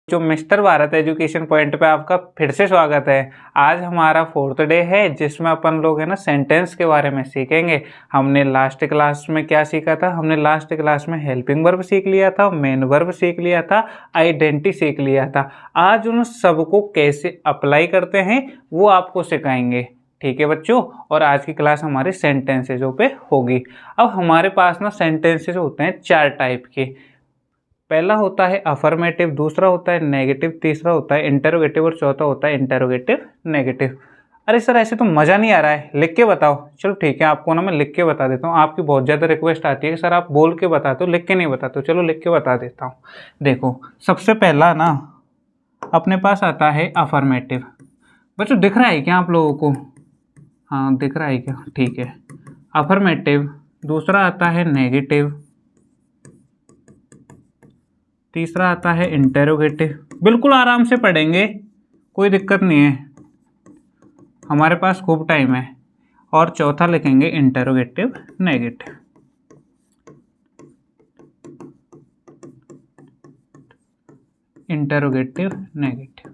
जो mister Bharat education point पे आपका फिर से स्वागत है। आज हमारा 4th डे है जिसमें अपन लोग है ना सेंटेंस के बारे में सीखेंगे। हमने लास्ट क्लास में क्या सीखा था? हमने लास्ट क्लास में हेल्पिंग वर्ब सीख लिया था, मेन वर्ब सीख लिया था, आइडेंटिटी सीख लिया था। आज उन सबको कैसे अप्लाई करते हैं वो आपको सिखाएंगे, ठीक है बच्चों। और आज की क्लास हमारी सेंटेंसेजों पे होगी। अब हमारे पास ना सेंटेंसेज होते हैं 4 टाइप के। पहला होता है अफर्मेटिव, दूसरा होता है नेगेटिव, तीसरा होता है इंटरोगेटिव और चौथा होता है इंटरोगेटिव नेगेटिव। अरे सर ऐसे तो मज़ा नहीं आ रहा है, लिख के बताओ। चलो ठीक है, आपको ना मैं लिख के बता देता हूँ। आपकी बहुत ज़्यादा रिक्वेस्ट आती है कि सर आप बोल के बताते हो, लिख के नहीं बताते हो। चलो लिख के बता देता हूँ। देखो सबसे पहला ना अपने पास आता है अफर्मेटिव। बच्चों दिख रहा है क्या आप लोगों को? हाँ दिख रहा है क्या? ठीक है, अफर्मेटिव। दूसरा आता है नेगेटिव, तीसरा आता है इंटेरोगेटिव। बिल्कुल आराम से पढ़ेंगे, कोई दिक्कत नहीं है, हमारे पास खूब टाइम है। और चौथा लिखेंगे इंटेरोगेटिव नेगेटिव। Interrogative negative.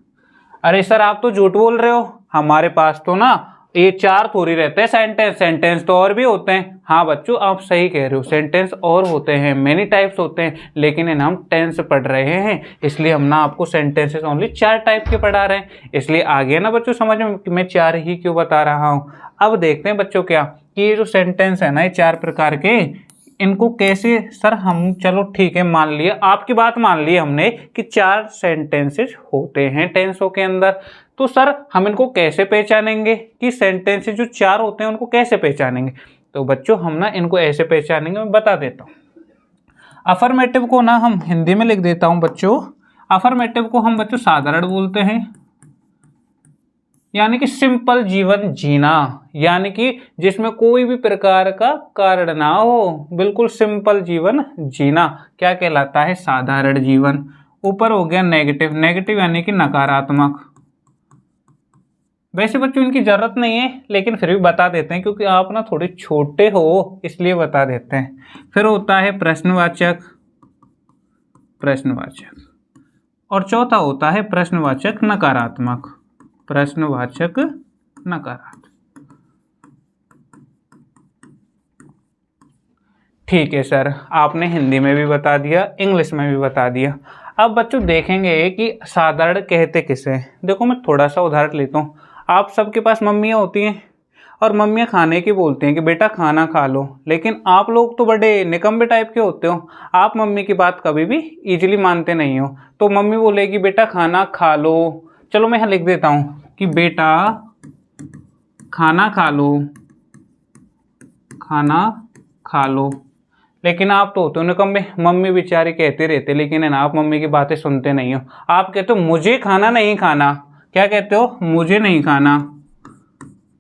अरे सर आप तो झूठ बोल रहे हो, हमारे पास तो ना ये 4 थोड़ी रहते हैं सेंटेंस तो और भी होते हैं। हाँ बच्चों आप सही कह रहे हो, सेंटेंस और होते हैं, मेनी टाइप्स होते हैं, लेकिन इन हम टेंस पढ़ रहे हैं इसलिए हम ना आपको सेंटेंसेस ओनली 4 टाइप के पढ़ा रहे हैं। इसलिए आगे ना बच्चों समझ में कि मैं 4 ही क्यों बता रहा हूँ। अब देखते हैं बच्चों क्या कि ये जो सेंटेंस है ना ये 4 प्रकार के, इनको कैसे सर हम, चलो ठीक है मान लिया, आपकी बात मान ली हमने कि 4 सेंटेंसेस होते हैं टेंसों के अंदर। तो सर हम इनको कैसे पहचानेंगे कि सेंटेंसेस जो 4 होते हैं उनको कैसे पहचानेंगे? तो बच्चों हम ना इनको ऐसे पहचानेंगे, मैं बता देता हूँ। अफर्मेटिव को ना हम हिंदी में लिख देता हूँ बच्चों। अफर्मेटिव को हम बच्चों साधारण बोलते हैं, यानी कि सिंपल जीवन जीना, यानी कि जिसमें कोई भी प्रकार का कारण ना हो, बिल्कुल सिंपल जीवन जीना क्या कहलाता है? साधारण जीवन। ऊपर हो गया नेगेटिव, नेगेटिव यानी कि नकारात्मक। वैसे बच्चों इनकी जरूरत नहीं है लेकिन फिर भी बता देते हैं क्योंकि आप ना थोड़े छोटे हो इसलिए बता देते हैं। फिर होता है प्रश्नवाचक, प्रश्नवाचक। और चौथा होता है प्रश्नवाचक नकारात्मक, प्रश्नवाचक नकारात्मक। ठीक है सर, आपने हिंदी में भी बता दिया, इंग्लिश में भी बता दिया। अब बच्चों देखेंगे कि साधारण कहते किसे। देखो मैं थोड़ा सा उदाहरण लेता हूँ। आप सबके पास मम्मियाँ होती हैं और मम्मियाँ खाने की बोलती हैं कि बेटा खाना खा लो, लेकिन आप लोग तो बड़े निकम्मे टाइप के होते हो, आप मम्मी की बात कभी भी इजीली मानते नहीं हो। तो मम्मी बोलेगी बेटा खाना खा लो, चलो मैं यहाँ लिख देता हूँ कि बेटा खाना खा लो, खाना खा लो। लेकिन आप तो होते हो निकम्मे, मम्मी बेचारी कहते रहते लेकिन है ना आप मम्मी की बातें सुनते नहीं हो। आप कहते हो मुझे खाना नहीं खाना। क्या कहते हो? मुझे नहीं खाना,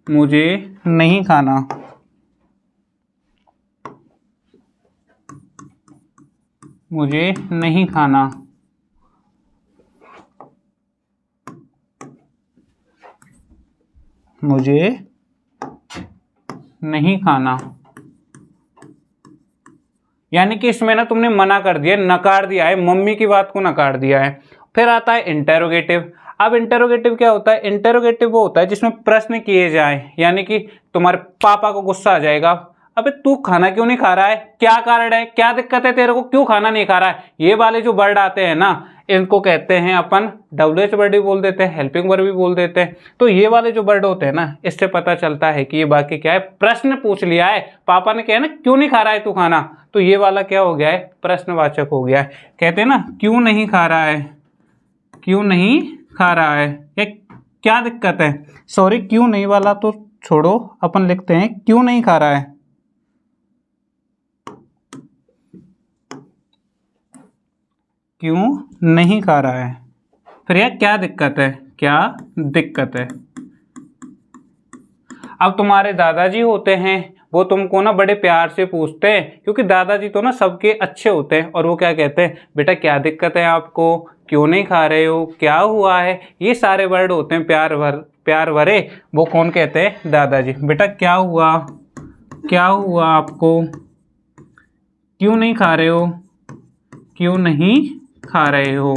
मुझे नहीं खाना। मुझे नहीं खाना। मुझे नहीं खाना, यानी कि इसमें ना तुमने मना कर दिया, नकार दिया है, मम्मी की बात को नकार दिया है। फिर आता है इंटेरोगेटिव। अब इंटेरोगेटिव क्या होता है? इंटेरोगेटिव वो होता है जिसमें प्रश्न किए जाएं, यानी कि तुम्हारे पापा को गुस्सा आ जाएगा, अबे तू खाना क्यों नहीं खा रहा है, क्या कारण है, क्या दिक्कत है तेरे को, क्यों खाना नहीं खा रहा है। ये वाले जो वर्ड आते हैं ना इनको कहते हैं अपन WH वर्ड भी बोल देते हैं, हेल्पिंग वर्ड भी बोल देते हैं। तो ये वाले जो वर्ड होते हैं ना इससे पता चलता है कि ये बाकी क्या है, प्रश्न पूछ लिया है, पापा ने कहा ना क्यों नहीं खा रहा है तू खाना, तो ये वाला क्या हो गया है? प्रश्नवाचक हो गया है। कहते हैं ना क्यों नहीं खा रहा है, क्यों नहीं खा रहा है, या क्या दिक्कत है। सॉरी क्यों नहीं वाला तो छोड़ो, अपन लिखते हैं क्यों नहीं खा रहा है। क्यों नहीं खा रहा है। फिर यार क्या दिक्कत है, क्या दिक्कत है। अब तुम्हारे दादाजी होते हैं, वो तुमको ना बड़े प्यार से पूछते हैं, क्योंकि दादाजी तो ना सबके अच्छे होते हैं, और वो क्या कहते हैं, बेटा क्या दिक्कत है आपको, क्यों नहीं खा रहे हो, क्या हुआ है। ये सारे वर्ड होते हैं प्यार भरे, वो कौन कहते हैं? दादाजी। बेटा क्या हुआ, क्या हुआ आपको, क्यों नहीं खा रहे हो, क्यों नहीं खा रहे हो।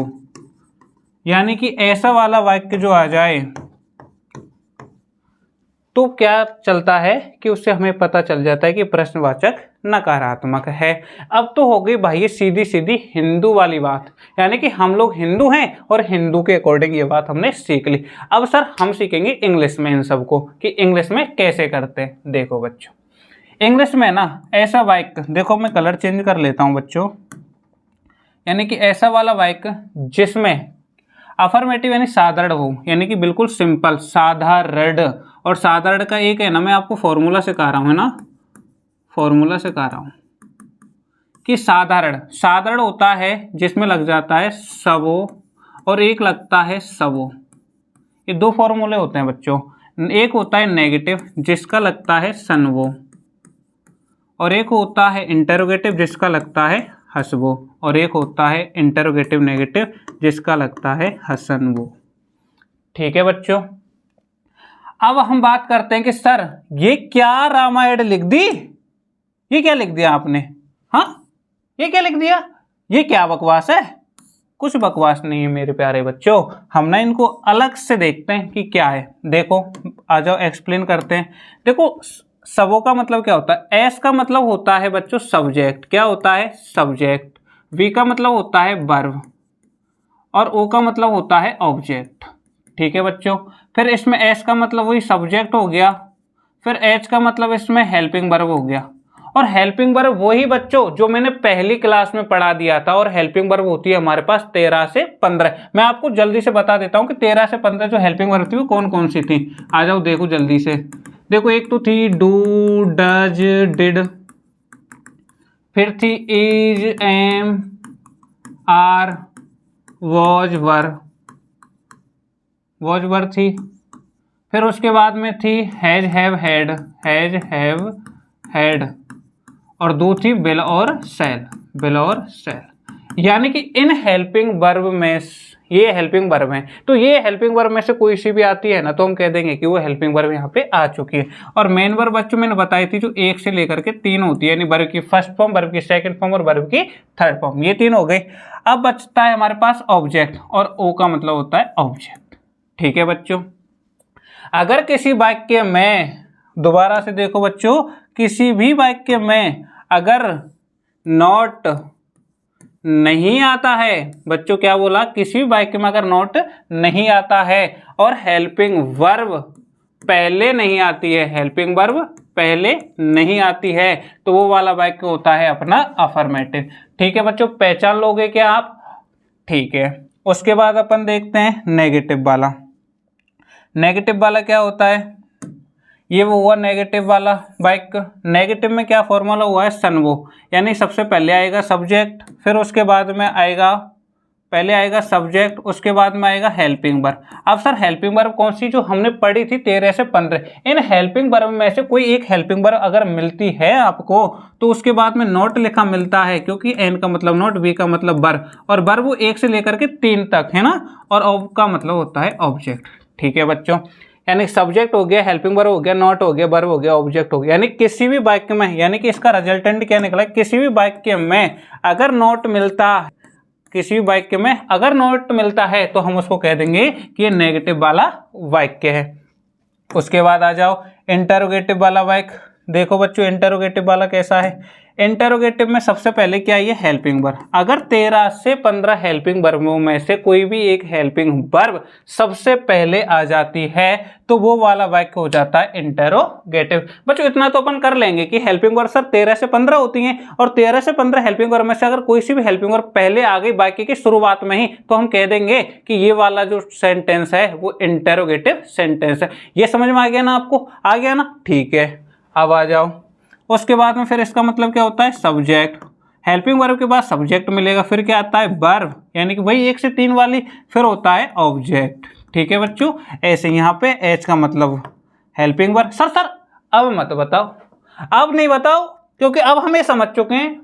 यानी कि ऐसा वाला वाक्य जो आ जाए तो क्या चलता है कि उससे हमें पता चल जाता है कि प्रश्नवाचक नकारात्मक है। अब तो हो गई भाई ये सीधी सीधी हिंदू वाली बात, यानी कि हम लोग हिंदू हैं और हिंदू के अकॉर्डिंग ये बात हमने सीख ली। अब सर हम सीखेंगे इंग्लिश में इन सबको कि इंग्लिश में कैसे करते हैं। देखो बच्चों, इंग्लिश में ना ऐसा वाक्य, देखो मैं कलर चेंज कर लेता हूँ बच्चों, यानी कि ऐसा वाला वाक्य जिसमें अफर्मेटिव यानी साधारण हो, यानी कि बिल्कुल सिंपल साधारण, और साधारण का एक है ना, मैं आपको फॉर्मूला सिखा रहा हूँ, है ना, फॉर्मूला सिखा रहा हूँ कि साधारण साधारण होता है जिसमें लग जाता है सबो और एक लगता है सबो। ये दो फॉर्मूले होते हैं बच्चों। एक होता है नेगेटिव जिसका लगता है सनवो, और एक होता है इंटरोगेटिव जिसका लगता है हसबो, और एक होता है इंटरोगेटिव नेगेटिव जिसका लगता है हसनवो। ठीक है बच्चों, अब हम बात करते हैं कि सर ये क्या रामायण लिख दी, ये क्या लिख दिया आपने, हाँ ये क्या लिख दिया, ये क्या बकवास है। कुछ बकवास नहीं है मेरे प्यारे बच्चों, हम ना इनको अलग से देखते हैं कि क्या है। देखो आ जाओ एक्सप्लेन करते हैं। देखो सबों का मतलब क्या होता है, एस का मतलब होता है बच्चों सब्जेक्ट, क्या होता है सब्जेक्ट, वी का मतलब होता है वर्ब, और ओ का मतलब होता है ऑब्जेक्ट। ठीक है बच्चों, फिर इसमें एस का मतलब वही सब्जेक्ट हो गया, फिर एच का मतलब इसमें हेल्पिंग वर्ब हो गया, और हेल्पिंग वर्ब वही बच्चों जो मैंने पहली क्लास में पढ़ा दिया था। और हेल्पिंग वर्ब होती है हमारे पास 13 से 15। मैं आपको जल्दी से बता देता हूँ कि 13 से 15 जो हेल्पिंग वर्ब थी वो कौन कौन सी थी। आ जाओ देखो जल्दी से, देखो एक तो थी डू डज डिड, फिर थी is am are was were थी, फिर उसके बाद में थी हैज हैव हैड, और दो थी विल और शैल। यानी कि इन हेल्पिंग वर्ब में ये हेल्पिंग वर्ब हैं, तो ये हेल्पिंग वर्ब में से कोई सी भी आती है ना तो हम कह देंगे कि वो हेल्पिंग वर्ब यहाँ पे आ चुकी है। और मेन वर्ब बच्चों मैंने बताई थी जो 1 से लेकर के 3 होती है, यानी वर्ब की फर्स्ट फॉर्म, वर्ब की सेकंड फॉर्म और वर्ब की थर्ड फॉर्म, ये 3 हो गई। अब बचता है हमारे पास ऑब्जेक्ट, और ओ का मतलब होता है ऑब्जेक्ट। ठीक है बच्चों, अगर किसी वाक्य में, दोबारा से देखो बच्चों, किसी भी वाक्य में अगर नॉट नहीं आता है, बच्चों क्या बोला, किसी भी वाक्य में अगर नॉट नहीं आता है और हेल्पिंग वर्ब पहले नहीं आती है, हेल्पिंग वर्ब पहले नहीं आती है, तो वो वाला वाक्य होता है अपना अफर्मेटिव। ठीक है बच्चों, पहचान लोगे क्या आप। ठीक है, उसके बाद अपन देखते हैं नेगेटिव वाला। नेगेटिव वाला क्या होता है, ये वो हुआ नेगेटिव वाला वाक्य। नेगेटिव में क्या फॉर्मूला हुआ है सनवो, यानी सबसे पहले आएगा सब्जेक्ट, फिर उसके बाद में आएगा, पहले आएगा सब्जेक्ट, उसके बाद में आएगा हेल्पिंग वर्ब। अब सर हेल्पिंग वर्ब कौन सी जो हमने पढ़ी थी 13 से 15, इन हेल्पिंग वर्ब में से कोई एक हेल्पिंग वर्ब अगर मिलती है आपको तो उसके बाद में नॉट लिखा मिलता है, क्योंकि एन का मतलब नॉट, वी का मतलब वर्ब, और वर्ब वो 1 से लेकर के 3 तक है ना, और ऑब का मतलब होता है ऑब्जेक्ट। ठीक है बच्चों, यानी सब्जेक्ट हो गया, हेल्पिंग वर्ब हो गया, नॉट हो गया, वर्ब हो गया, ऑब्जेक्ट हो गया, यानी किसी भी वाक्य में, यानी कि इसका रिजल्टेंट क्या निकला, किसी भी वाक्य में अगर नॉट मिलता, किसी भी वाक्य में अगर नॉट मिलता है तो हम उसको कह देंगे कि ये नेगेटिव वाला वाक्य है। उसके बाद आ जाओ इंटरोगेटिव वाला वाक्य। देखो बच्चों इंटरोगेटिव वाला कैसा है, इंटरोगेटिव में सबसे पहले क्या है, हेल्पिंग वर्ब। अगर 13 से 15 हेल्पिंग वर्बों में से कोई भी एक हेल्पिंग वर्ब सबसे पहले आ जाती है तो वो वाला वाक्य हो जाता है इंटरोगेटिव। बच्चों इतना तो अपन कर लेंगे कि हेल्पिंग वर्ब सर 13 से 15 होती हैं, और 13 से 15 हेल्पिंग वर्ब में से अगर कोई सी भी हेल्पिंग वर्ब पहले आ गई वाक्य की शुरुआत में ही तो हम कह देंगे कि ये वाला जो सेंटेंस है वो इंटरोगेटिव सेंटेंस है। ये समझ में आ गया ना आपको, आ गया ना। ठीक है, अब आ जाओ उसके बाद में, फिर इसका मतलब क्या होता है सब्जेक्ट, हेल्पिंग वर्ब के बाद सब्जेक्ट मिलेगा, फिर क्या आता है वर्ब, यानी कि वही 1 से 3 वाली, फिर होता है ऑब्जेक्ट। ठीक है बच्चों, ऐसे यहाँ पे एच का मतलब हेल्पिंग वर्ब। सर अब मत बताओ, अब नहीं बताओ, क्योंकि अब हमें समझ चुके हैं,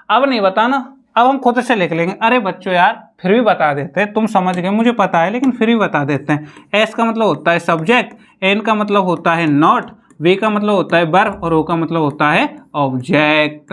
अब नहीं बताना, अब हम खुद से लिख लेंगे। अरे बच्चों यार फिर भी बता देते हैं, तुम समझ गए मुझे पता है, लेकिन फिर भी बता देते हैं। एस का मतलब होता है सब्जेक्ट, एन का मतलब होता है नॉट, वी का मतलब होता है वर्ब, और ओ का मतलब होता है ऑब्जेक्ट।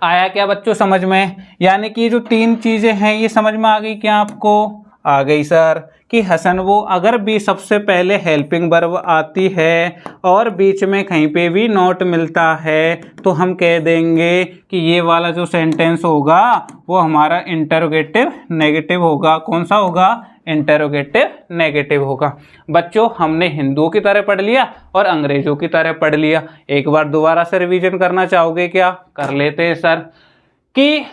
आया क्या बच्चों समझ में, यानी कि जो 3 चीजें हैं ये समझ में आ गई क्या आपको, आ गई सर कि हसन वो अगर भी सबसे पहले हेल्पिंग वर्ब आती है और बीच में कहीं पे भी नॉट मिलता है तो हम कह देंगे कि ये वाला जो सेंटेंस होगा वो हमारा इंटरोगेटिव नेगेटिव होगा। कौन सा होगा? इंटरोगेटिव नेगेटिव होगा। बच्चों हमने हिंदुओं की तरह पढ़ लिया और अंग्रेजों की तरह पढ़ लिया। एक बार दोबारा से रिवीजन करना चाहोगे क्या? कर लेते हैं सर। कि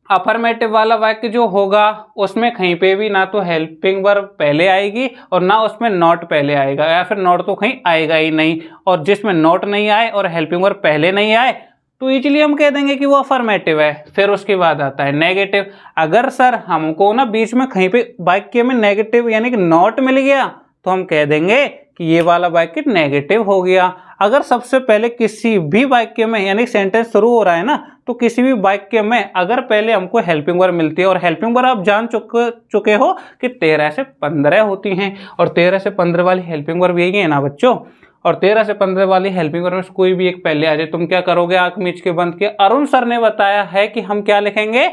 अफर्मेटिव वाला वाक्य जो होगा उसमें कहीं पे भी ना तो हेल्पिंग वर्ब पहले आएगी और ना उसमें नॉट पहले आएगा, या फिर नॉट तो कहीं आएगा ही नहीं। और जिसमें नॉट नहीं आए और हेल्पिंग वर्ब पहले नहीं आए तो इजीली हम कह देंगे कि वो अफर्मेटिव है। फिर उसके बाद आता है नेगेटिव। अगर सर हमको ना बीच में कहीं पे वाक्य में नेगेटिव यानी कि नॉट मिल गया तो हम कह देंगे कि ये वाला वाक्य नेगेटिव हो गया। अगर सबसे पहले किसी भी वाक्य में यानी सेंटेंस शुरू हो रहा है ना तो किसी भी वाक्य में अगर पहले हमको हेल्पिंग वर्ब मिलती है, और हेल्पिंग वर्ब आप जान चुके हो कि 13 से 15 होती हैं, और 13 से 15 वाली हेल्पिंग वर्ब यही है ना बच्चों। और 13 से 15 वाली हेल्पिंग वर्ब में कोई भी एक पहले आ जाए तुम क्या करोगे? आंख मीच के बंद किया। अरुण सर ने बताया है कि हम क्या लिखेंगे?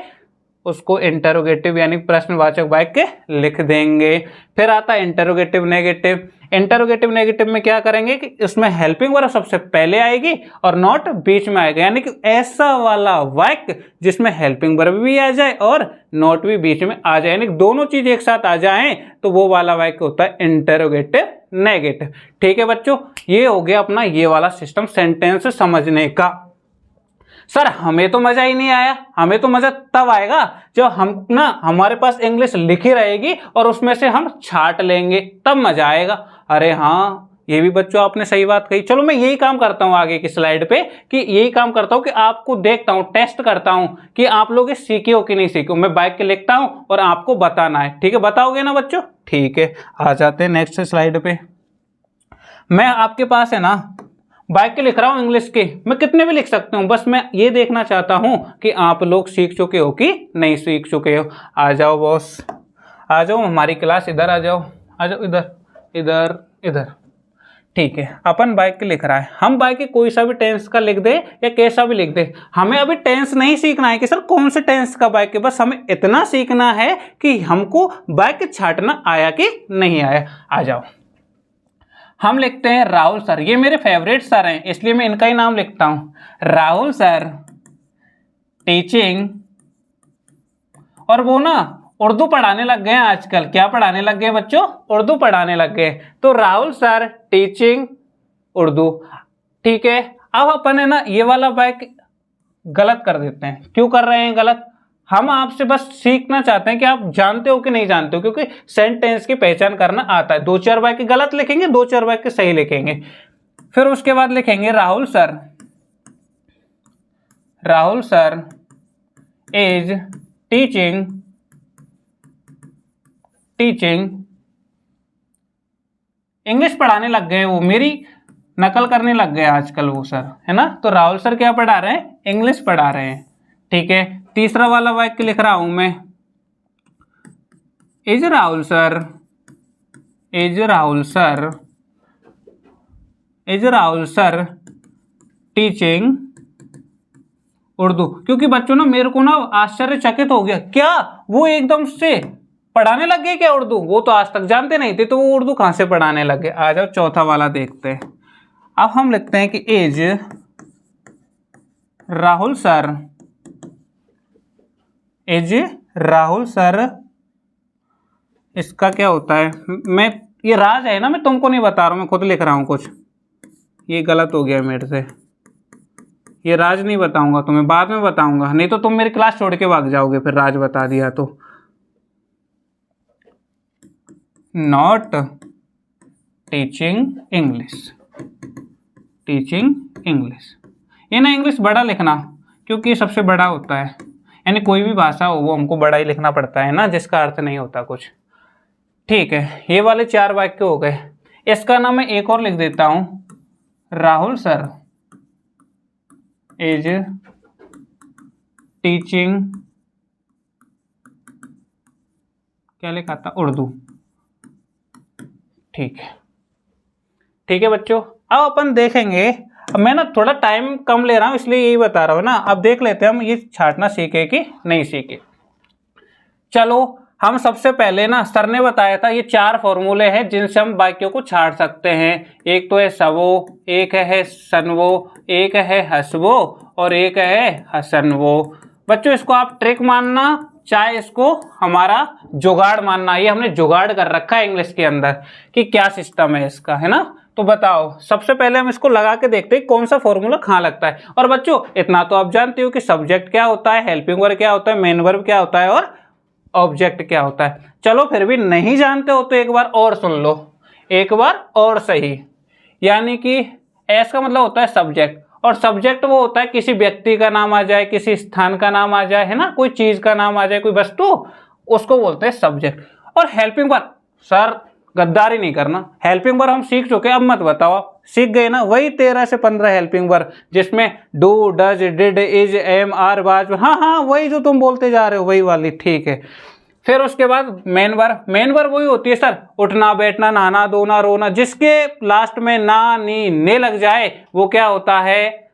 उसको इंटरोगेटिव यानी प्रश्नवाचक वाक्य लिख देंगे। फिर आता है इंटरोगेटिव नेगेटिव। इंटरोगेटिव नेगेटिव में क्या करेंगे कि इसमें हेल्पिंग वर्ब सबसे पहले आएगी और नॉट बीच में आएगा, यानी कि ऐसा वाला वाक्य जिसमें हेल्पिंग वर्ब भी आ जाए और नॉट भी बीच में आ जाए, यानी कि दोनों चीज एक साथ आ जाएं तो वो वाला वाक्य होता है इंटरोगेटिव नेगेटिव। ठीक है बच्चों, ये हो गया अपना ये वाला सिस्टम सेंटेंस समझने का। सर हमें तो मजा ही नहीं आया। हमें तो मजा तब आएगा जब हम ना हमारे पास इंग्लिश लिखी रहेगी और उसमें से हम छाट लेंगे, तब मजा आएगा। अरे हाँ, ये भी बच्चों आपने सही बात कही। चलो मैं यही काम करता हूँ आगे की स्लाइड पे, कि यही काम करता हूँ कि आपको देखता हूँ, टेस्ट करता हूँ कि आप लोग सीखे हो कि नहीं सीखे हो। मैं बाइक के लिखता हूँ और आपको बताना है। ठीक है, बताओगे ना बच्चों? ठीक है, आ जाते हैं नेक्स्ट स्लाइड पे। मैं आपके पास है ना बाइक के लिख रहा हूँ इंग्लिश के, मैं कितने भी लिख सकता हूँ, बस मैं ये देखना चाहता हूँ कि आप लोग सीख चुके हो कि नहीं सीख चुके हो। आ जाओ बॉस, आ जाओ हमारी क्लास, इधर आ जाओ, आ जाओ इधर इधर इधर। ठीक है, अपन बाइक के लिख रहा है, हम बाइक के कोई सा भी टेंस का लिख दे या कैसा भी लिख दे, हमें अभी टेंस नहीं सीखना है कि सर कौन से टेंस का बाइक है, बस हमें इतना सीखना है कि हमको बाइक छाटना आया कि नहीं आया। आ जाओ, हम लिखते हैं राहुल सर। ये मेरे फेवरेट सर हैं इसलिए मैं इनका ही नाम लिखता हूं, राहुल सर टीचिंग। और वो ना उर्दू पढ़ाने लग गए हैं आजकल। क्या पढ़ाने लग गए बच्चों? उर्दू पढ़ाने लग गए। तो राहुल सर टीचिंग उर्दू। ठीक है, अब अपन है ना ये वाला वाक्य गलत कर देते हैं। क्यों कर रहे हैं गलत? हम आपसे बस सीखना चाहते हैं कि आप जानते हो कि नहीं जानते हो, क्योंकि सेंटेंस की पहचान करना आता है। 2-4 वाक्य गलत लिखेंगे, 2-4 वाक्य सही लिखेंगे। फिर उसके बाद लिखेंगे Rahul sir is teaching English पढ़ाने लग गए। वो मेरी नकल करने लग गए आजकल वो सर, है ना। तो राहुल सर क्या पढ़ा रहे हैं? इंग्लिश पढ़ा रहे हैं। ठीक है, तीसरा वाला वाक्य लिख रहा हूं मैं, is Rahul sir teaching Urdu. क्योंकि बच्चों ना मेरे को ना आश्चर्यचकित हो गया, क्या वो एकदम से पढ़ाने लग गए क्या उर्दू? वो तो आज तक जानते नहीं थे, तो वो उर्दू कहां से पढ़ाने लग गए। आ जाओ चौथा वाला देखते हैं। अब हम लिखते हैं कि इज राहुल सर इसका क्या होता है? मैं ये राज है ना, मैं तुमको नहीं बता रहा हूं, मैं खुद लिख रहा हूं कुछ। ये गलत हो गया मेरे से, ये राज नहीं बताऊंगा तुम्हें, बाद में बताऊंगा, नहीं तो तुम मेरी क्लास छोड़ के भाग जाओगे फिर राज बता दिया तो। Not teaching English. ये ना इंग्लिश बड़ा लिखना, क्योंकि ये सबसे बड़ा होता है, यानी कोई भी भाषा हो वो हमको बड़ा ही लिखना पड़ता है ना, जिसका अर्थ नहीं होता कुछ। ठीक है, ये वाले 4 वाक्य हो गए। इसका ना मैं एक और लिख देता हूं, राहुल सर इज टीचिंग, क्या लिखा था? उर्दू। ठीक है बच्चों, अब अपन देखेंगे। अब मैं ना थोड़ा टाइम कम ले रहा हूं इसलिए यही बता रहा हूं ना। अब देख लेते हैं हम ये छाटना सीखे कि नहीं सीखे। चलो हम सबसे पहले ना सर ने बताया था ये 4 फॉर्मूले हैं जिनसे हम वाक्यों को छाट सकते हैं। एक तो है सवो, एक है सनवो, एक है हसवो और एक है हसनवो। बच्चों इसको आप ट्रिक मानना चाहे इसको हमारा जुगाड़ मानना, ये हमने जुगाड़ कर रखा है इंग्लिश के अंदर कि क्या सिस्टम है इसका, है ना। तो बताओ सबसे पहले हम इसको लगा के देखते हैं कौन सा फॉर्मूला कहाँ लगता है। और बच्चों इतना तो आप जानते हो कि सब्जेक्ट क्या होता है, हेल्पिंग वर्ब क्या होता है, मेन वर्ब क्या होता है और ऑब्जेक्ट क्या होता है। चलो फिर भी नहीं जानते हो तो एक बार और सुन लो, एक बार और सही। यानी कि एस का मतलब होता है सब्जेक्ट, और सब्जेक्ट वो होता है किसी व्यक्ति का नाम आ जाए, किसी स्थान का नाम आ जाए, है ना, कोई चीज का नाम आ जाए, कोई वस्तु, उसको बोलते हैं सब्जेक्ट। और हेल्पिंग वर्ब, सर गद्दारी नहीं करना, हेल्पिंग वर्ब हम सीख चुके, अब मत बताओ, सीख गए ना, वही 13 से 15 हेल्पिंग वर्ब जिसमें do, does, did, is, am, are, was, हाँ हाँ वही जो तुम बोलते जा रहे हो वही वाली, ठीक है। फिर उसके बाद मेन वर्ब, मेन वर्ब वही होती है सर उठना, बैठना, नहाना, धोना, रोना, जिसके लास्ट में ना, नी, ने लग जाए वो क्या होता है,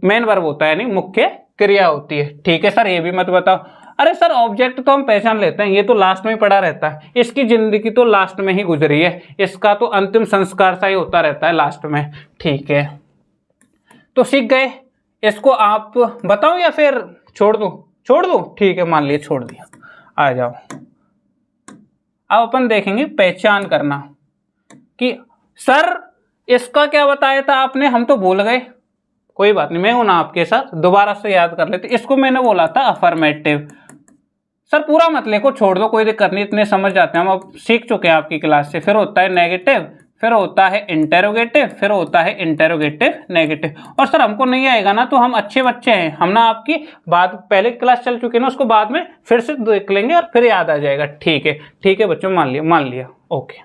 मेन वर्ब होता है, यानी मुख्य क्रिया होती है। ठीक है सर, ये भी मत बताओ। अरे सर ऑब्जेक्ट तो हम पहचान लेते हैं, ये तो लास्ट में ही पड़ा रहता है, इसकी जिंदगी तो लास्ट में ही गुजरी है, इसका तो अंतिम संस्कार सा ही होता रहता है लास्ट में। ठीक है तो सीख गए, इसको आप बताओ या फिर छोड़ दूं? छोड़ दूं, ठीक है मान लिया छोड़ दिया। आ जाओ अब अपन देखेंगे पहचान करना कि सर इसका क्या बताया था आपने, हम तो भूल गए। कोई बात नहीं, मैं हूं ना आपके साथ, दोबारा से याद कर लेते। इसको मैंने बोला था अफर्मेटिव। सर पूरा मत लिखो, छोड़ दो, कोई दिक्कत नहीं, इतने समझ जाते हैं हम, अब सीख चुके हैं आपकी क्लास से। फिर होता है नेगेटिव, फिर होता है इंटेरोगेटिव, फिर होता है इंटेरोगेटिव नेगेटिव। और सर हमको नहीं आएगा ना तो हम अच्छे बच्चे हैं, हम ना आपकी बात पहले क्लास चल चुके हैं ना, उसको बाद में फिर से देख लेंगे और फिर याद आ जाएगा। ठीक है बच्चों, मान लिया ओके।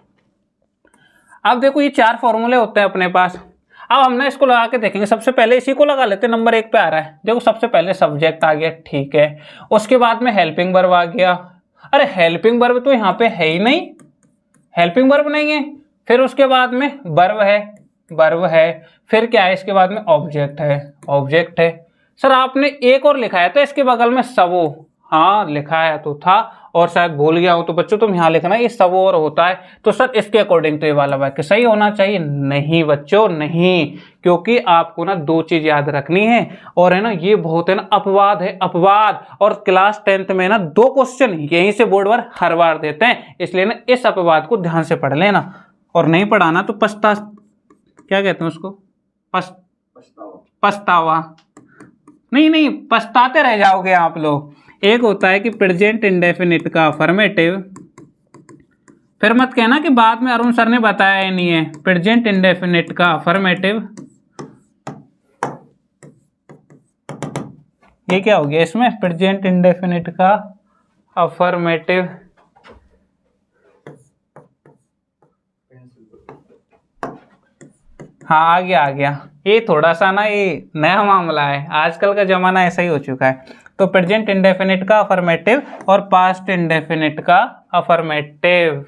अब देखो ये 4 फॉर्मूले होते हैं अपने पास, अब हम ना इसको लगा के देखेंगे। सबसे पहले इसी को लगा लेते हैं, नंबर 1 पे आ रहा है देखो, सबसे पहले सब्जेक्ट आ गया, ठीक है। उसके बाद में हेल्पिंग वर्ब आ गया, अरे हेल्पिंग वर्ब तो यहाँ पे है ही नहीं, हेल्पिंग वर्ब नहीं है। फिर उसके बाद में वर्ब है, फिर क्या है इसके बाद में ऑब्जेक्ट है। सर आपने एक और लिखाया था इसके बगल में सबो, हाँ लिखाया तो था और शायद भूल गया हो तो बच्चों तुम यहाँ लिखना ये सब और होता है। तो सर इसके अकॉर्डिंग तो ये वाला वाक्य सही होना चाहिए। नहीं बच्चों नहीं, क्योंकि आपको ना 2 चीज याद रखनी है, और है ना ये बहुत है ना अपवाद है, अपवाद। और क्लास 10th में ना 2 क्वेश्चन यहीं से बोर्ड पर हर बार देते हैं, इसलिए ना इस अपवाद को ध्यान से पढ़ लेना, और नहीं पढ़ाना तो क्या कहते हैं उसको, पछतावा नहीं पछताते रह जाओगे आप लोग। एक होता है कि प्रेजेंट इंडेफिनिट का अफर्मेटिव, फिर मत कहना कि बाद में अरुण सर ने बताया ही नहीं है। प्रेजेंट इंडेफिनिट का अफर्मेटिव, ये क्या हो गया इसमें, प्रेजेंट इंडेफिनिट का अफर्मेटिव, हाँ आ गया। ये थोड़ा सा ना ये नया मामला है, आजकल का जमाना ऐसा ही हो चुका है। तो प्रेजेंट इंडेफिनिट का अफर्मेटिव और पास्ट इंडेफिनिट का अफर्मेटिव।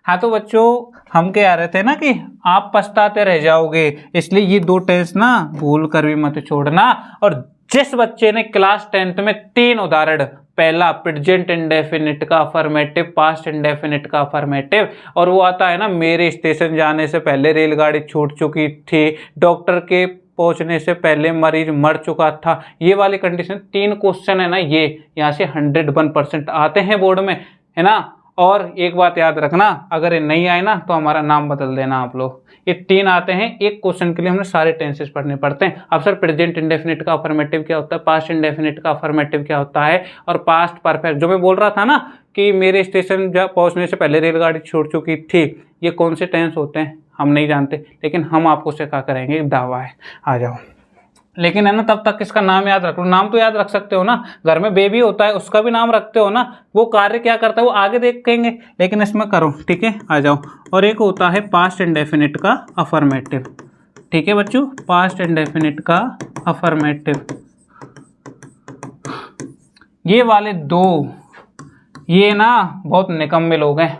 हाँ तो बच्चों हम कह रहे थे ना कि आप पछताते रह जाओगे, इसलिए ये 2 टेंस ना भूल कर भी मत छोड़ना। और जिस बच्चे ने क्लास 10th में 3 उदाहरण, पहला प्रेजेंट इंडेफिनिट का अफर्मेटिव, पास्ट इंडेफिनिट का अफर्मेटिव, और वो आता है ना मेरे स्टेशन जाने से पहले रेलगाड़ी छूट चुकी थी, डॉक्टर के पहुंचने से पहले मरीज मर चुका था, ये वाली कंडीशन 3 क्वेश्चन है ना, ये यहाँ से 101% आते हैं बोर्ड में, है ना। और एक बात याद रखना, अगर ये नहीं आए ना तो हमारा नाम बदल देना आप लोग। ये 3 आते हैं, एक क्वेश्चन के लिए हमने सारे टेंसेस पढ़ने पड़ते हैं। अब सर प्रेजेंट इंडेफिनिट का अफर्मेटिव क्या होता है, पास्ट इंडेफिनिट का अफर्मेटिव क्या होता है, और पास्ट परफेक्ट जो मैं बोल रहा था ना कि मेरे स्टेशन पहुंचने से पहले रेलगाड़ी छूट चुकी थी, ये कौन से टेंस होते हैं हम नहीं जानते, लेकिन हम आपको सिखा करेंगे, दावा है। आ जाओ, लेकिन है ना तब तक इसका नाम याद रख लो। नाम तो याद रख सकते हो ना, घर में बेबी होता है उसका भी नाम रखते हो ना, वो कार्य क्या करता है वो आगे देखेंगे, लेकिन इसमें करो, ठीक है। आ जाओ, और एक होता है पास्ट इंडेफिनिट का अफर्मेटिव, ठीक है बच्चों, पास्ट इंडेफिनिट का अफर्मेटिव। ये वाले 2 ये ना बहुत निकम्मे लोग हैं,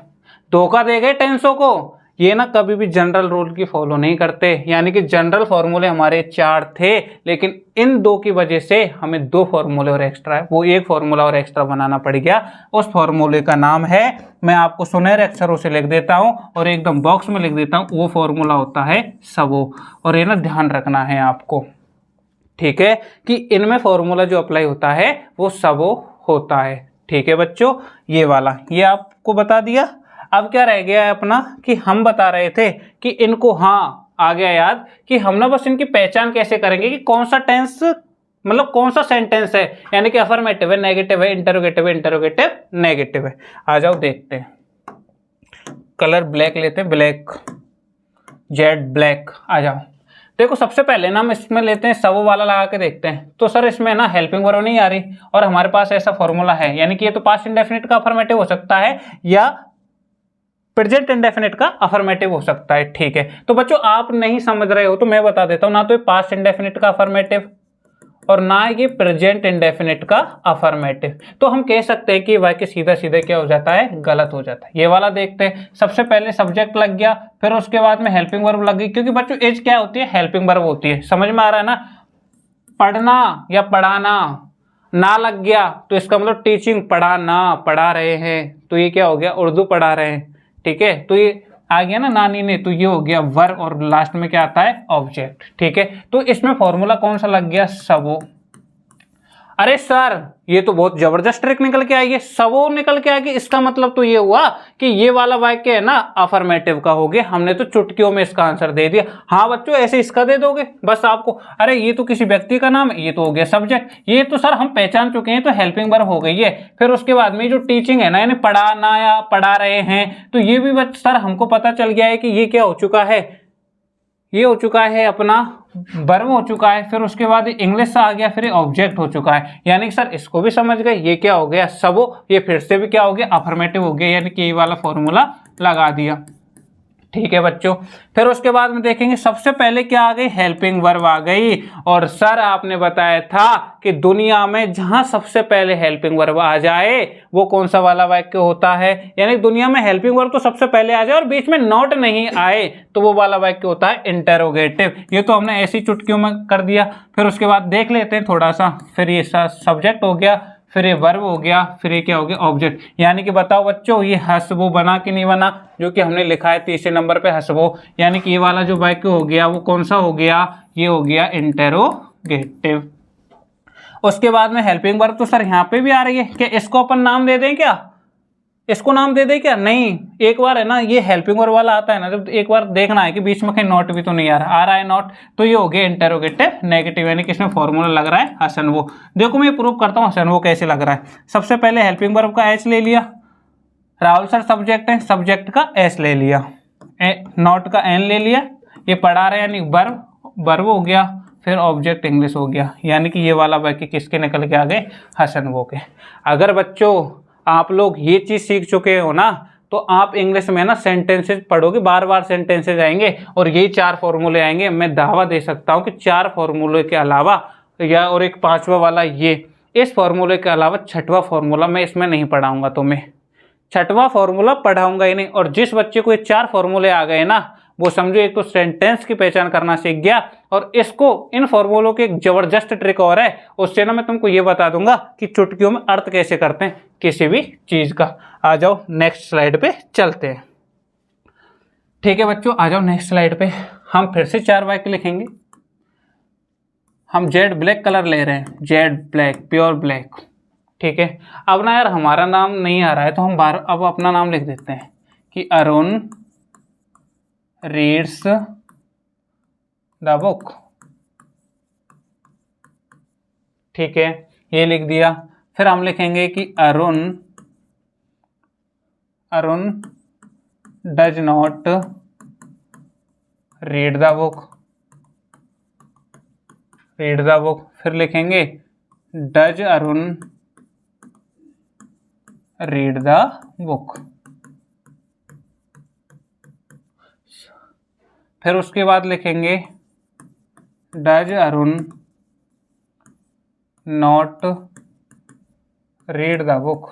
धोखा दे गए टेंसों को। ये ना कभी भी जनरल रूल की फॉलो नहीं करते, यानी कि जनरल फॉर्मूले हमारे 4 थे, लेकिन इन 2 की वजह से हमें 2 फॉर्मूले और एक्स्ट्रा है, वो एक फॉर्मूला और एक्स्ट्रा बनाना पड़ गया। उस फॉर्मूले का नाम है, मैं आपको सुनहरे अक्षरों से लिख देता हूँ और एकदम बॉक्स में लिख देता हूँ, वो फॉर्मूला होता है सबो। और ये ना ध्यान रखना है आपको, ठीक है, कि इनमें फॉर्मूला जो अप्लाई होता है वो सबो होता है। ठीक है बच्चों, ये वाला ये आपको बता दिया। अब क्या रह गया है अपना, कि हम बता रहे थे कि इनको, हाँ आ गया याद, कि हम ना बस इनकी पहचान कैसे करेंगे कि कौन सा टेंस, मतलब कौन सा सेंटेंस है, यानी कि अफर्मेटिव है, नेगेटिव है, इंटरोगेटिव है, इंटरोगेटिव नेगेटिव है। आ जाओ देखते हैं, कलर ब्लैक लेते हैं, ब्लैक, जेड ब्लैक। आ जाओ देखो, सबसे पहले ना हम इसमें लेते हैं सबो वाला लगा के देखते हैं। तो सर इसमें ना हेल्पिंग वर्ब नहीं आ रही और हमारे पास ऐसा फॉर्मूला है, यानी कि ये तो पास्ट इंडेफिनिट का अफर्मेटिव हो सकता है या प्रेजेंट इंडेफिनिट का अफर्मेटिव हो सकता है। ठीक है, तो बच्चों आप नहीं समझ रहे हो तो मैं बता देता हूं, ना तो ये पास्ट इंडेफिनिट का अफर्मेटिव और ना ये प्रेजेंट इंडेफिनिट का अफर्मेटिव। तो हम कह सकते हैं कि वाक्य सीधा सीधा क्या हो जाता है, गलत हो जाता है। ये वाला देखते हैं, सबसे पहले सब्जेक्ट लग गया, फिर उसके बाद में हेल्पिंग वर्ब लग गई, क्योंकि बच्चों एज क्या होती है, हेल्पिंग वर्ब होती है। समझ में आ रहा है ना, पढ़ना या पढ़ाना, ना लग गया तो इसका मतलब टीचिंग, पढ़ाना, पढ़ा रहे हैं, तो ये क्या हो गया, उर्दू पढ़ा रहे हैं। ठीक है, तो ये आ गया ना नानी ने, तो ये हो गया वर्ब और लास्ट में क्या आता है, ऑब्जेक्ट। ठीक है, तो इसमें फॉर्मूला कौन सा लग गया, सबो। अरे सर ये तो बहुत जबरदस्त ट्रिक निकल के आई है, सबो निकल के आएगी, इसका मतलब तो ये हुआ कि ये वाला वाक्य है ना अफर्मेटिव का हो गया। हमने तो चुटकियों में इसका आंसर दे दिया। हाँ बच्चों, ऐसे इसका दे दोगे बस आपको, अरे ये तो किसी व्यक्ति का नाम है, ये तो हो गया सब्जेक्ट, ये तो सर हम पहचान चुके हैं, तो हेल्पिंग वर्ब हो गई है। फिर उसके बाद में जो टीचिंग है ना, यानी पढ़ाना या पढ़ा रहे हैं, तो ये भी सर हमको पता चल गया है कि ये क्या हो चुका है, ये हो चुका है अपना वर्ब हो चुका है। फिर उसके बाद इंग्लिश आ गया, फिर ऑब्जेक्ट हो चुका है, यानी कि सर इसको भी समझ गए, ये क्या हो गया, सबो। ये फिर से भी क्या हो गया, अफर्मेटिव हो गया, यानी कि ये वाला फॉर्मूला लगा दिया। ठीक है बच्चों, फिर उसके बाद में देखेंगे, सबसे पहले क्या आ गई, हेल्पिंग वर्ब आ गई। और सर आपने बताया था कि दुनिया में जहां सबसे पहले हेल्पिंग वर्ब आ जाए वो कौन सा वाला वाक्य होता है, यानी दुनिया में हेल्पिंग वर्ब तो सबसे पहले आ जाए और बीच में नॉट नहीं आए तो वो वाला वाक्य होता है इंटरोगेटिव। ये तो हमने ऐसी चुटकियों में कर दिया। फिर उसके बाद देख लेते हैं थोड़ा सा, फिर ये सब्जेक्ट हो गया, फिर ये वर्ब हो गया, फिर ये क्या हो गया, ऑब्जेक्ट। यानी कि बताओ बच्चों, ये हसबो बना कि नहीं बना, जो कि हमने लिखा है तीसरे नंबर पे हसबो, यानी कि ये वाला जो वाक्य हो गया वो कौन सा हो गया, ये हो गया इंटरोगेटिव। उसके बाद में हेल्पिंग वर्ब तो सर यहाँ पे भी आ रही है, कि इसको अपन नाम दे दें क्या, इसको नाम दे दे क्या, नहीं, एक बार है ना ये हेल्पिंग वर्ब वाला आता है ना, जब एक बार देखना है कि बीच में कहीं नॉट भी तो नहीं आ रहा है नॉट, तो ये हो गया इंटरोगेटिव नेगेटिव, यानी कि इसमें फॉर्मूला लग रहा है हसनवो। देखो मैं प्रूव करता हूँ हसनवो कैसे लग रहा है। सबसे पहले हेल्पिंग वर्ब का एच ले लिया, राहुल सर सब्जेक्ट है, सब्जेक्ट का एस ले लिया, नॉट का एन ले लिया, ये पढ़ा रहे यानी वर्ब हो गया, फिर ऑब्जेक्ट इंग्लिश हो गया, यानी कि ये वाला वाक्य किसके निकल के आ गए, हसनवो के। अगर बच्चों आप लोग ये चीज़ सीख चुके हो ना, तो आप इंग्लिश में ना सेंटेंसेज पढ़ोगे, बार बार सेंटेंसेज आएंगे और यही 4 फॉर्मूले आएंगे। मैं दावा दे सकता हूँ कि 4 फॉर्मूले के अलावा या और एक 5वां वाला ये, इस फॉर्मूले के अलावा 6वां फॉर्मूला मैं इसमें नहीं पढ़ाऊँगा, तो मैं 6वां फॉर्मूला पढ़ाऊँगा ही नहीं। और जिस बच्चे को ये 4 फॉर्मूले आ गए ना, वो समझो एक तो सेंटेंस की पहचान करना सीख गया, और इसको इन फॉर्मूलों की एक जबरदस्त ट्रिक और है, उससे ना मैं तुमको ये बता दूंगा कि चुटकियों में अर्थ कैसे करते हैं किसी भी चीज का। आ जाओ नेक्स्ट स्लाइड पे चलते हैं। ठीक है बच्चों, आ जाओ नेक्स्ट स्लाइड पे। हम फिर से 4 वाक्य लिखेंगे। हम जेड ब्लैक कलर ले रहे हैं, जेड ब्लैक, प्योर ब्लैक। ठीक है, अब ना यार हमारा नाम नहीं आ रहा है, तो हम अब अपना नाम लिख देते हैं कि अरुण रीड्स द बुक। ठीक है, ये लिख दिया। फिर हम लिखेंगे कि Arun does not read the book, फिर लिखेंगे does Arun read the book. फिर उसके बाद लिखेंगे does Arun not read the book.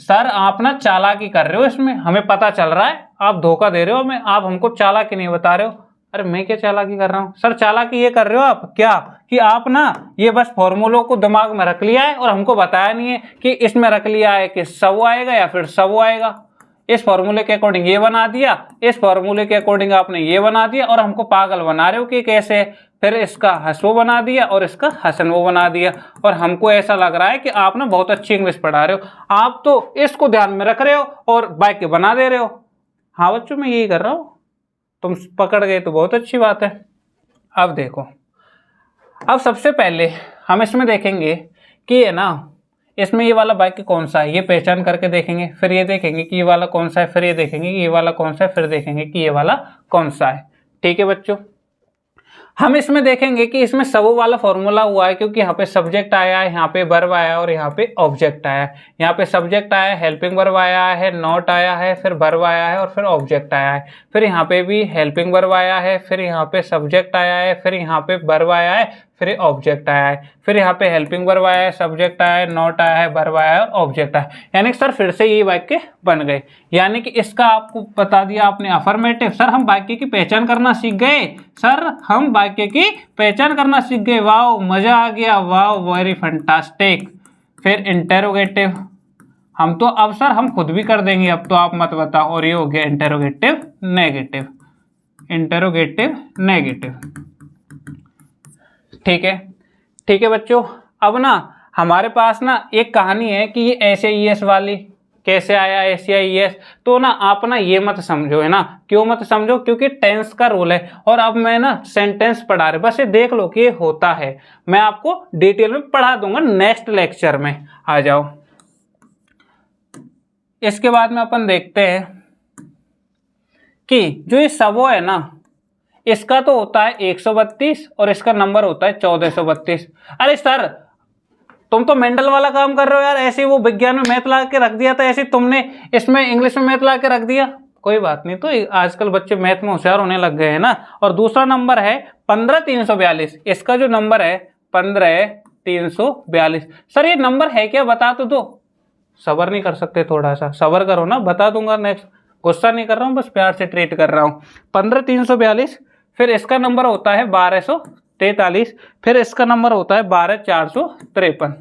Sir आप ना चालाकी कर रहे हो, इसमें हमें पता चल रहा है आप धोखा दे रहे हो हमें, आप हमको चालाकी नहीं बता रहे हो। अरे मैं क्या चालाकी कर रहा हूँ सर? चालाकी ये कर रहे हो आप क्या कि आप ना ये बस फॉर्मूलों को दिमाग में रख लिया है और हमको बताया नहीं है कि इसमें रख लिया है कि सव आएगा या फिर सव आएगा। इस फॉर्मूले के अकॉर्डिंग ये बना दिया, इस फॉर्मूले के अकॉर्डिंग आपने ये बना दिया और हमको पागल बना रहे हो कि कैसे। फिर इसका हसवो बना दिया और इसका हसनवो बना दिया, और हमको ऐसा लग रहा है कि आप ना बहुत अच्छी इंग्लिश पढ़ा रहे हो। आप तो इसको ध्यान में रख रहे हो और वाक्य बना दे रहे हो। हाँ बच्चों, मैं यही कर रहा हूँ। तुम पकड़ गए तो बहुत अच्छी बात है। अब देखो, अब सबसे पहले हम इसमें देखेंगे कि ये ना, इसमें ये वाला वाक्य कौन सा है ये पहचान करके देखेंगे। फिर ये देखेंगे कि ये वाला कौन सा है, फिर ये देखेंगे कि ये वाला कौन सा है, फिर देखेंगे कि ये वाला कौन सा है। ठीक है बच्चों, हम इसमें देखेंगे कि इसमें सबो वाला फॉर्मूला हुआ है, क्योंकि यहाँ पे सब्जेक्ट आया है, यहाँ पे वर्ब आया और यहाँ पे ऑब्जेक्ट आया है। यहाँ पे सब्जेक्ट आया है, हेल्पिंग वर्ब आया है, नॉट आया है, फिर वर्ब आया है और फिर ऑब्जेक्ट आया है। फिर यहाँ पे भी हेल्पिंग वर्ब आया है, फिर यहाँ पे सब्जेक्ट आया है, फिर यहाँ पे वर्ब आया है, फिर ऑब्जेक्ट आया है, फिर यहाँ पे हेल्पिंग वर्ब आया है, सब्जेक्ट आया है, नॉट आया है, वर्ब आया है और ऑब्जेक्ट आया है। यानी कि सर फिर से ये वाक्य बन गए। यानी कि इसका आपको बता दिया आपने अफर्मेटिव। सर हम वाक्य की पहचान करना सीख गए, सर हम वाक्य की पहचान करना सीख गए। वाओ, मजा आ गया, वाओ वेरी फैंटास्टिक। फिर इंटेरोगेटिव, हम तो अब सर हम खुद भी कर देंगे, अब तो आप मत बताओ। और ये हो गया इंटेरोगेटिव नेगेटिव, इंटेरोगेटिव नेगेटिव। ठीक है, ठीक है बच्चों। अब ना हमारे पास ना एक कहानी है कि ये ऐसे ईएस वाली कैसे आया, ऐसे ईएस। तो ना आप ना ये मत समझो, है ना। क्यों मत समझो? क्योंकि टेंस का रूल है और अब मैं ना सेंटेंस पढ़ा रहे, बस ये देख लो कि ये होता है। मैं आपको डिटेल में पढ़ा दूंगा नेक्स्ट लेक्चर में। आ जाओ, इसके बाद में अपन देखते हैं कि जो ये सबो है ना, इसका तो होता है 132 और इसका नंबर होता है 1432। अरे सर तुम तो मेंटल वाला काम कर रहे हो यार। ऐसे वो विज्ञान में मैथ ला के रख दिया था, ऐसे तुमने इसमें इंग्लिश में मैथ ला के रख दिया। कोई बात नहीं, तो आजकल बच्चे मैथ में होशियार होने लग गए हैं ना। और दूसरा नंबर है 15342। इसका जो नंबर है 15342। सर ये नंबर है क्या, बता तो दो। सबर नहीं कर सकते? थोड़ा सा सबर करो ना, बता दूंगा नेक्स्ट। गुस्सा नहीं कर रहा हूँ, बस प्यार से ट्रीट कर रहा हूँ। 15342। फिर इसका नंबर होता है 1243। फिर इसका नंबर होता है 12453।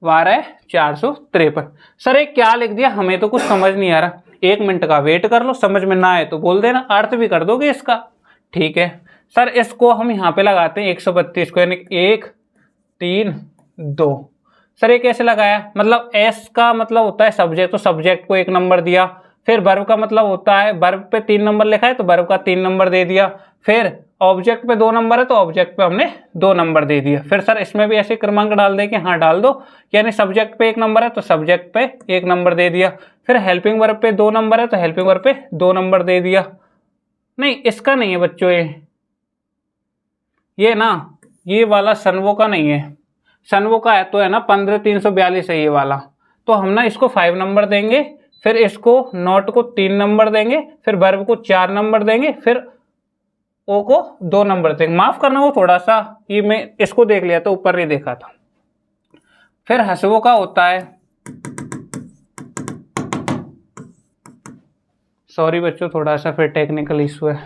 12453। सर ये क्या लिख दिया, हमें तो कुछ समझ नहीं आ रहा। 1 मिनट का वेट कर लो, समझ में ना आए तो बोल देना, अर्थ भी कर दोगे इसका। ठीक है सर, इसको हम यहाँ पे लगाते हैं 132 को, यानी 1 3 2। सर ये कैसे लगाया? मतलब एस का मतलब होता है सब्जेक्ट, तो सब्जेक्ट को 1 नंबर दिया। फिर वर्ब का मतलब होता है, वर्ब पे 3 नंबर लिखा है तो वर्ब का 3 नंबर दे दिया। फिर ऑब्जेक्ट पे 2 नंबर है तो ऑब्जेक्ट पे हमने 2 नंबर दे दिया। फिर सर इसमें भी ऐसे क्रमांक डाल दे कि हाँ डाल दो, यानी सब्जेक्ट पे 1 नंबर है तो सब्जेक्ट पे 1 नंबर दे दिया। फिर हेल्पिंग वर्ब पे 2 नंबर है तो हेल्पिंग वर्ब पे 2 नंबर दे दिया। नहीं, इसका नहीं है बच्चों, ये ना, ये वाला सनवो का नहीं है। सनवो का है तो है ना 15342 है ये वाला। तो हम ना इसको 5 नंबर देंगे, फिर इसको नॉट को 3 नंबर देंगे, फिर वर्ब को 4 नंबर देंगे, फिर ओ को 2 नंबर देंगे। माफ करना, वो थोड़ा सा ये मैं इसको देख लिया था, ऊपर नहीं देखा था। फिर हसवो का होता है, सॉरी बच्चों थोड़ा सा फिर टेक्निकल इशू है।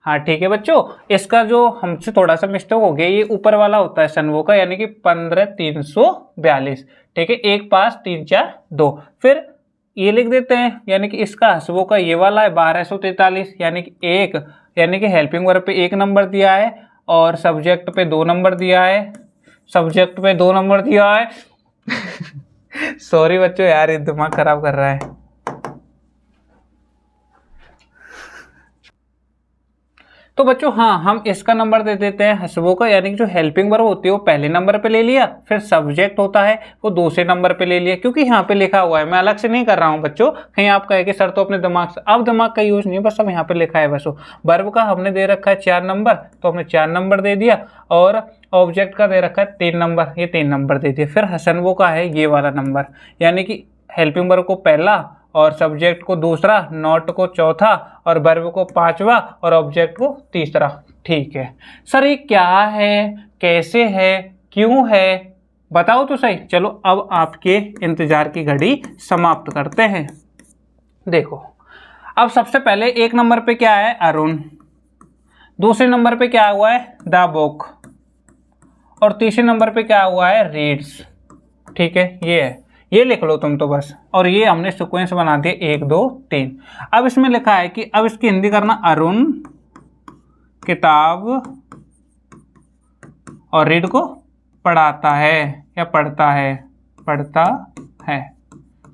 हाँ ठीक है बच्चों, इसका जो हमसे थोड़ा सा मिस्टेक हो गया, ये ऊपर वाला होता है सनवो का, यानी कि 15342। ठीक है, 1 5 3 4 2। फिर ये लिख देते हैं, यानी कि इसका हसवो का ये वाला है 1243, यानी कि 1, यानी कि हेल्पिंग वर्ब पे 1 नंबर दिया है और सब्जेक्ट पे 2 नंबर दिया है, सब्जेक्ट पे 2 नंबर दिया है। सॉरी बच्चों यार, ये दिमाग खराब कर रहा है। तो बच्चों हाँ, हम इसका नंबर दे देते हैं हसवो का, यानी कि जो हेल्पिंग वर्ब होती है वो पहले नंबर पे ले लिया, फिर सब्जेक्ट होता है वो दूसरे नंबर पे ले लिया, क्योंकि यहाँ पे लिखा हुआ है, मैं अलग से नहीं कर रहा हूँ बच्चों। कहीं आप कहे कि सर तो अपने दिमाग से, अब दिमाग का यूज नहीं है, बस अब यहाँ पे लिखा है बस। वर्ब का हमने दे रखा है 4 नंबर, तो हमने 4 नंबर दे दिया, और ऑब्जेक्ट का दे रखा है 3 नंबर, ये 3 नंबर दे दिया। फिर हसनवो का है ये वाला नंबर, यानी कि हेल्पिंग वर्ब को पहला और सब्जेक्ट को दूसरा, नॉट को चौथा और वर्ब को 5वां और ऑब्जेक्ट को तीसरा। ठीक है सर, ये क्या है, कैसे है, क्यों है, बताओ तो सही। चलो अब आपके इंतजार की घड़ी समाप्त करते हैं। देखो अब सबसे पहले एक नंबर पे क्या है, अरुण, दूसरे नंबर पे क्या हुआ है, द बुक, और तीसरे नंबर पे क्या हुआ है, रीड्स। ठीक है, ये है, ये लिख लो तुम तो बस। और ये हमने सीक्वेंस बना दिया 1 2 3। अब इसमें लिखा है कि अब इसकी हिंदी करना, अरुण किताब और रीड को पढ़ाता है या पढ़ता है, पढ़ता है।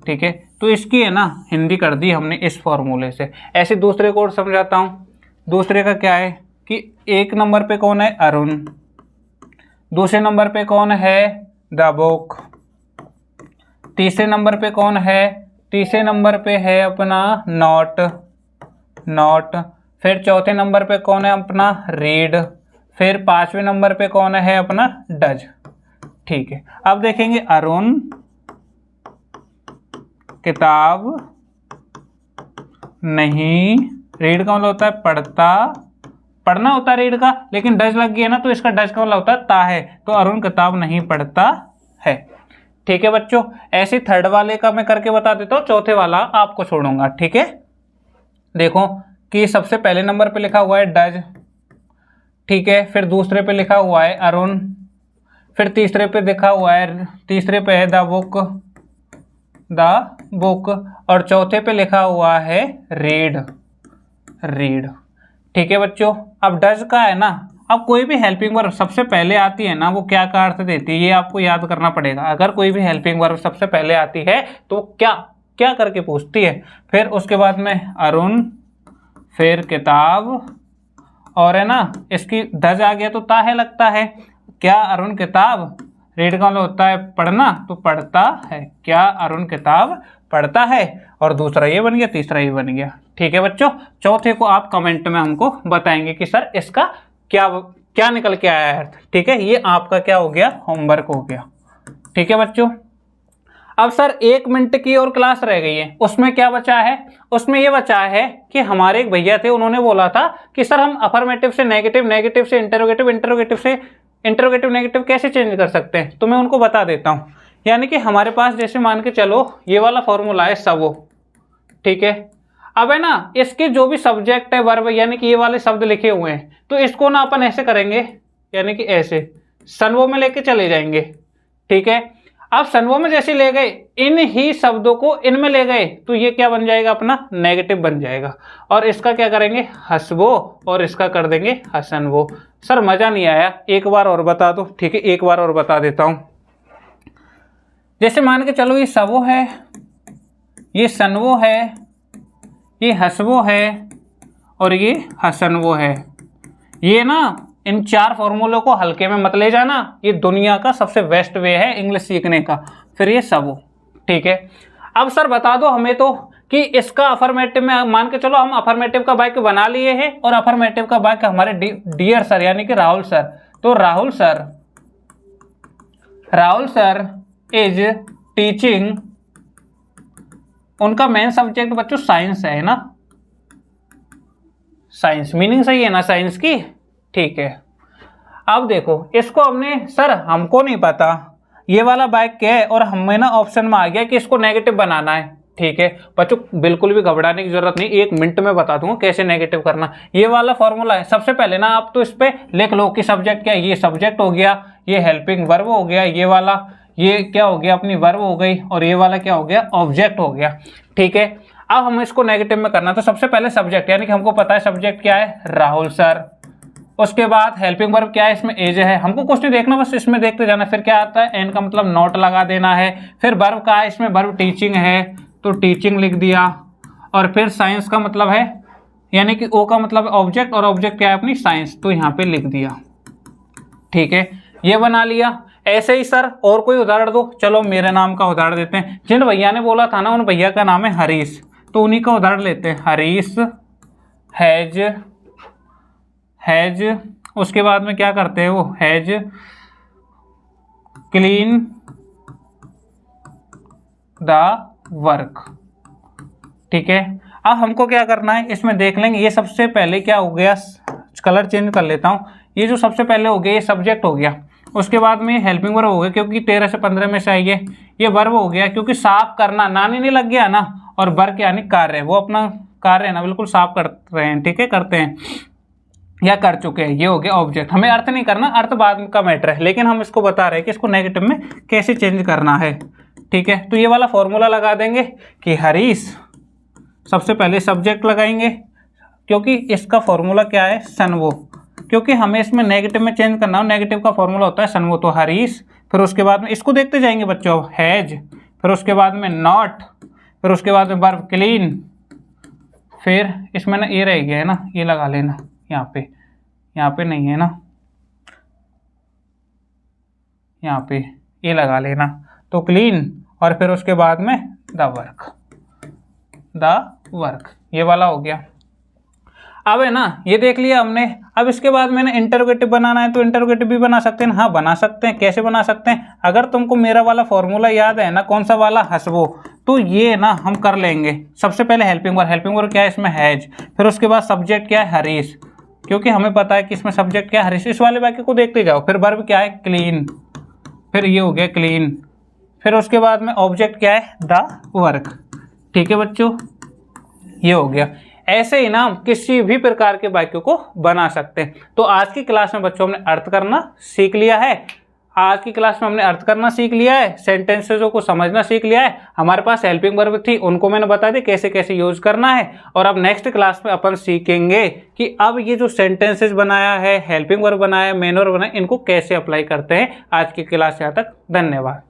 ठीक है, तो इसकी है ना हिंदी कर दी हमने इस फॉर्मूले से। ऐसे दूसरे को और समझाता हूँ। दूसरे का क्या है कि एक नंबर पे कौन है, अरुण, दूसरे नंबर पे कौन है, द बुक, तीसरे नंबर पे कौन है, तीसरे नंबर पे है अपना नॉट, नॉट, फिर चौथे नंबर पे कौन है अपना रीड, फिर पांचवें नंबर पे कौन है अपना डज। ठीक है, अब देखेंगे अरुण किताब नहीं, रीड का मतलब होता है पढ़ता, पढ़ना होता है रीड का, लेकिन डज लग गया ना तो इसका डज का मतलब होता है ता है, तो अरुण किताब नहीं पढ़ता है। ठीक है बच्चों, ऐसे थर्ड वाले का मैं करके बता देता हूँ, चौथे वाला आपको छोड़ूंगा। ठीक है, देखो कि सबसे पहले नंबर पे लिखा हुआ है डज, ठीक है, फिर दूसरे पे लिखा हुआ है अरुण, फिर तीसरे पे लिखा हुआ है, तीसरे पे है द बुक, द बुक, और चौथे पे लिखा हुआ है रीड, रीड। ठीक है बच्चों, अब डज का है ना, अब कोई भी हेल्पिंग वर्ब सबसे पहले आती है ना, वो क्या का अर्थ देती है ये आपको याद करना पड़ेगा। अगर कोई भी हेल्पिंग वर्ब सबसे पहले आती है तो क्या क्या करके पूछती है, फिर उसके बाद में अरुण, फिर किताब, और है ना इसकी डज आ गया तो ता है लगता है, क्या अरुण किताब, रीड का मतलब होता है पढ़ना, तो पढ़ता है, क्या अरुण किताब पढ़ता है, और दूसरा ये बन गया, तीसरा ये बन गया। ठीक है बच्चों, चौथे को आप कमेंट में हमको बताएंगे कि सर इसका क्या क्या निकल के आया है। ठीक है, ये आपका क्या हो गया, होमवर्क हो गया। ठीक है बच्चों, अब सर 1 मिनट की और क्लास रह गई है, उसमें क्या बचा है, उसमें ये बचा है कि हमारे एक भैया थे, उन्होंने बोला था कि सर हम अफर्मेटिव से नेगेटिव, नेगेटिव से इंटरोगेटिव, इंटरोगेटिव से इंटरोगेटिव नेगेटिव कैसे चेंज कर सकते हैं, तो मैं उनको बता देता हूँ। यानी कि हमारे पास जैसे मान के चलो ये वाला फॉर्मूला है सबो, ठीक है, अब है ना इसके जो भी सब्जेक्ट है वर्ब, यानी कि ये वाले शब्द लिखे हुए हैं, तो इसको ना अपन ऐसे करेंगे, यानी कि ऐसे सनवो में लेके चले जाएंगे। ठीक है, अब सनवो में जैसे ले गए, इन ही शब्दों को इनमें ले गए, तो ये क्या बन जाएगा अपना नेगेटिव बन जाएगा, और इसका क्या करेंगे हसबो, और इसका कर देंगे हसनवो। सर मजा नहीं आया, एक बार और बता दो। ठीक है, एक बार और बता देता हूं। जैसे मान के चलो ये सबो है, ये सनवो है, ये हसवो है, और ये हसनवो है। ये ना इन 4 फॉर्मूलों को हल्के में मत ले जाना, ये दुनिया का सबसे बेस्ट वे है इंग्लिश सीखने का। फिर ये सबो, ठीक है। अब सर बता दो हमें तो कि इसका अफर्मेटिव में मान के चलो हम अफर्मेटिव का वाक्य बना लिए हैं, और अफर्मेटिव का वाक्य हमारे डियर सर यानी कि राहुल सर, तो राहुल सर इज टीचिंग, उनका मेन सब्जेक्ट बच्चों साइंस है ना, साइंस मीनिंग सही है ना साइंस की। ठीक है, अब देखो इसको हमने सर हमको नहीं पता ये वाला वाक्य है, और हमें ना ऑप्शन में आ गया कि इसको नेगेटिव बनाना है। ठीक है बच्चों, बिल्कुल भी घबराने की जरूरत नहीं, 1 मिनट में बता दूंगा कैसे नेगेटिव करना। ये वाला फॉर्मूला है, सबसे पहले ना आप तो इस पे लिख लो कि सब्जेक्ट क्या है, ये सब्जेक्ट हो गया, ये हेल्पिंग वर्ब हो गया, ये वाला ये क्या हो गया अपनी वर्ब हो गई, और ये वाला क्या हो गया ऑब्जेक्ट हो गया। ठीक है, अब हम इसको नेगेटिव में करना, तो सबसे पहले सब्जेक्ट, यानी कि हमको पता है सब्जेक्ट क्या है राहुल सर, उसके बाद हेल्पिंग वर्ब क्या है, इसमें एज है, हमको कुछ नहीं देखना, बस इसमें देखते जाना। फिर क्या आता है एन का मतलब नॉट लगा देना है, फिर वर्ब का है, इसमें वर्ब टीचिंग है तो टीचिंग लिख दिया, और फिर साइंस का मतलब है यानी कि ओ का मतलब ऑब्जेक्ट, और ऑब्जेक्ट क्या है अपनी साइंस, तो यहाँ पे लिख दिया। ठीक है, ये बना लिया। ऐसे ही सर और कोई उदाहरण दो, चलो मेरे नाम का उदाहरण देते हैं। जिन भैया ने बोला था ना उन भैया का नाम है हरीश, तो उन्हीं का उदाहरण लेते हैं। हरीश हैज, उसके बाद में क्या करते हैं वो हैज क्लीन द वर्क। ठीक है, अब हमको क्या करना है इसमें देख लेंगे। ये सबसे पहले क्या हो गया, कलर चेंज कर लेता हूँ, ये जो सबसे पहले हो गया ये सब्जेक्ट हो गया, उसके बाद में हेल्पिंग वर्ब हो गया क्योंकि 13 से 15 में से आई है, ये वर्ब हो गया क्योंकि साफ करना नानी नहीं लग गया ना, और वर्क यानी कार्य, वो अपना कार्य है ना बिल्कुल साफ कर रहे हैं, ठीक है, करते हैं या कर चुके हैं, ये हो गया ऑब्जेक्ट। हमें अर्थ नहीं करना, अर्थ बाद का मैटर है, लेकिन हम इसको बता रहे हैं कि इसको नेगेटिव में कैसे चेंज करना है, ठीक है। तो ये वाला फॉर्मूला लगा देंगे कि हरीश, सबसे पहले सब्जेक्ट लगाएंगे क्योंकि इसका फॉर्मूला क्या है, सनवो, क्योंकि हमें इसमें नेगेटिव में चेंज करना हो, नेगेटिव का फॉर्मूला होता है सनवो, तो हरीश, फिर उसके बाद में इसको देखते जाएंगे बच्चों, हैज, फिर उसके बाद में नॉट, फिर उसके बाद में वर्ब क्लीन, फिर इसमें ना ये रह गया है ना, ये लगा लेना यहाँ पे नहीं है ना, यहाँ पे ये लगा लेना, तो क्लीन, और फिर उसके बाद में द वर्क, ये वाला हो गया। अब है ना, ये देख लिया हमने। अब इसके बाद मैंने इंटरोगेटिव बनाना है, तो इंटरोगेटिव भी बना सकते हैं, हाँ बना सकते हैं। कैसे बना सकते हैं, अगर तुमको मेरा वाला फॉर्मूला याद है ना, कौन सा वाला, हसबो, तो ये ना हम कर लेंगे। सबसे पहले हेल्पिंग वर्ब क्या है, इसमें हैज, फिर उसके बाद सब्जेक्ट क्या है, हरीश, क्योंकि हमें पता है कि इसमें सब्जेक्ट क्या है, हरीश, इस वाले वाक्य को देखते जाओ। फिर वर्ब क्या है, क्लीन, फिर ये हो गया क्लीन, फिर उसके बाद में ऑब्जेक्ट क्या है, द वर्क, ठीक है बच्चों, ये हो गया। ऐसे ही ना हम किसी भी प्रकार के वाक्यों को बना सकते हैं। तो आज की क्लास में बच्चों हमने अर्थ करना सीख लिया है, आज की क्लास में हमने अर्थ करना सीख लिया है, सेंटेंसेसों को समझना सीख लिया है। हमारे पास हेल्पिंग वर्ब थी, उनको मैंने बता दी कैसे कैसे यूज करना है। और अब नेक्स्ट क्लास में अपन सीखेंगे कि अब ये जो सेंटेंसेस बनाया है, हेल्पिंग वर्ब बनाया है, मेन वर्ब बनाया, इनको कैसे अप्लाई करते हैं। आज की क्लास यहाँ तक, धन्यवाद।